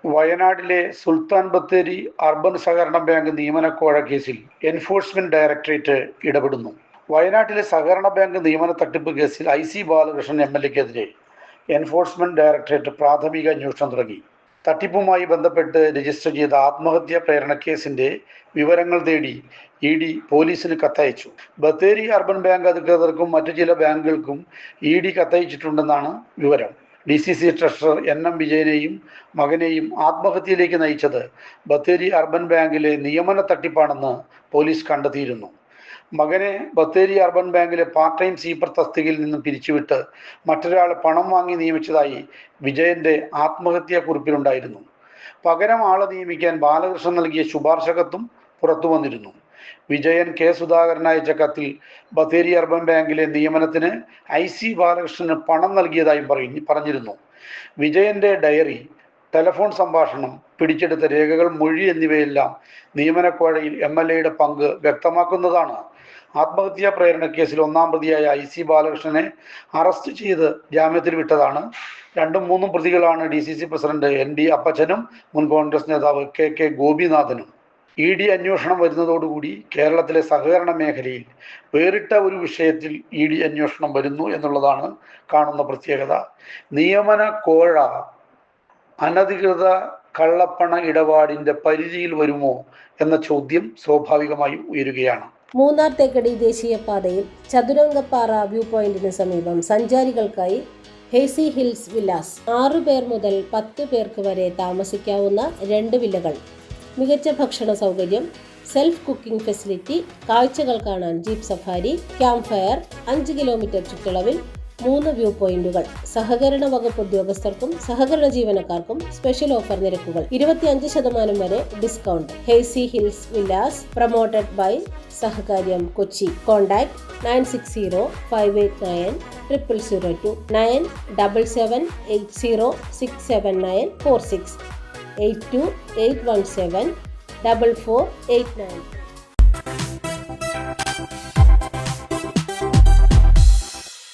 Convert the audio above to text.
വയനാട്ടിലെ സുൽത്താൻ ബത്തേരി അർബൻ സഹകരണ ബാങ്ക് നിയമനക്കോഴ കേസിൽ എൻഫോഴ്സ്മെന്റ് ഡയറക്ടറേറ്റ് ഇടപെടുന്നു. വയനാട്ടിലെ സഹകരണ ബാങ്ക് നിയമന തട്ടിപ്പ് കേസിൽ IC ബാലകൃഷ്ണൻ MLA-ക്കെതിരെ എൻഫോഴ്സ്മെന്റ് ഡയറക്ടറേറ്റ് പ്രാഥമിക അന്വേഷണം തുടങ്ങി. തട്ടിപ്പുമായി ബന്ധപ്പെട്ട് രജിസ്റ്റർ ചെയ്ത ആത്മഹത്യാ പ്രേരണ കേസിന്റെ വിവരങ്ങൾ തേടി ED പോലീസിന് കത്തയച്ചു. ബത്തേരി അർബൻ ബാങ്ക് അധികൃതർക്കും മറ്റു ചില ബാങ്കുകൾക്കും ED കത്തയച്ചിട്ടുണ്ടെന്നാണ് വിവരം. DCC ട്രഷറർ NM വിജയനെയും മകനെയും ആത്മഹത്യയിലേക്ക് നയിച്ചത് ബത്തേരി അർബൻ ബാങ്കിലെ നിയമന തട്ടിപ്പാണെന്ന് പോലീസ് കണ്ടെത്തിയിരുന്നു. മകനെ ബത്തേരി അർബൻ ബാങ്കിലെ പാർട്ട് ടൈം സ്വീപ്പർ തസ്തികയിൽ നിന്നും പിരിച്ചുവിട്ട് മറ്റൊരാൾ പണം വാങ്ങി നിയമിച്ചതായി വിജയന്റെ ആത്മഹത്യാ കുറിപ്പിലുണ്ടായിരുന്നു. പകരം ആളെ നിയമിക്കാൻ ബാലകൃഷ്ണൻ നൽകിയ ശുപാർശ കത്തും പുറത്തു വന്നിരുന്നു. വിജയൻ K. സുധാകരൻ അയച്ച കത്തിൽ ബത്തേരി അർബൻ ബാങ്കിലെ നിയമനത്തിന് IC ബാലകൃഷ്ണന് പണം നൽകിയതായി പറഞ്ഞിരുന്നു. വിജയന്റെ ഡയറി, ടെലഫോൺ സംഭാഷണം, പിടിച്ചെടുത്ത രേഖകൾ, മൊഴി എന്നിവയെല്ലാം നിയമനക്കോഴയിൽ MLA-യുടെ പങ്ക് വ്യക്തമാക്കുന്നതാണ്. ആത്മഹത്യാ പ്രേരണ കേസിൽ ഒന്നാം പ്രതിയായ IC ബാലകൃഷ്ണനെ അറസ്റ്റ് ചെയ്ത് ജാമ്യത്തിൽ വിട്ടതാണ്. 2-3 പ്രതികളാണ് DCC പ്രസിഡന്റ് ND അപ്പച്ചനും മുൻ കോൺഗ്രസ് നേതാവ് KK ഗോപിനാഥനും. ED അന്വേഷണം വരുന്നതോടുകൂടി കേരളത്തിലെ സഹകരണ മേഖലയിൽ വേറിട്ട ഒരു വിഷയത്തിൽ ED അന്വേഷണം വരുന്നു എന്നുള്ളതാണ് കാണുന്ന പ്രത്യേകത. നിയമന കോഴ അനധികൃത കള്ളപ്പണ ഇടപാടിന്റെ പരിധിയിൽ വരുമോ എന്ന ചോദ്യം സ്വാഭാവികമായും ഉയരുകയാണ്. മൂന്നാർ തേക്കടി ദേശീയപാതയിൽ ചതുരംഗപ്പാറ വ്യൂ പോയിന്റിന് സമീപം സഞ്ചാരികൾക്കായി ഹേസി ഹിൽസ് വില്ലാസ് 6 പേർ മുതൽ 10 പേർക്ക് വരെ താമസിക്കാവുന്ന 2 വില്ലകൾ, മികച്ച ഭക്ഷണ സൗകര്യം, സെൽഫ് കുക്കിംഗ് ഫെസിലിറ്റി, കാഴ്ചകൾ കാണാൻ jeep safari, camp fire, 5 kilometre ചുറ്റളവിൽ 3 വ്യൂ പോയിന്റുകൾ. സഹകരണ വകുപ്പ് ഉദ്യോഗസ്ഥർക്കും സഹകരണ ജീവനക്കാർക്കും സ്പെഷ്യൽ ഓഫർ നിരക്കുകൾ 25% വരെ discount. Hazy Hills villas promoted by സഹകാര്യം കൊച്ചി. കോൺടാക്ട് 9605890002 9778067946 8281744849.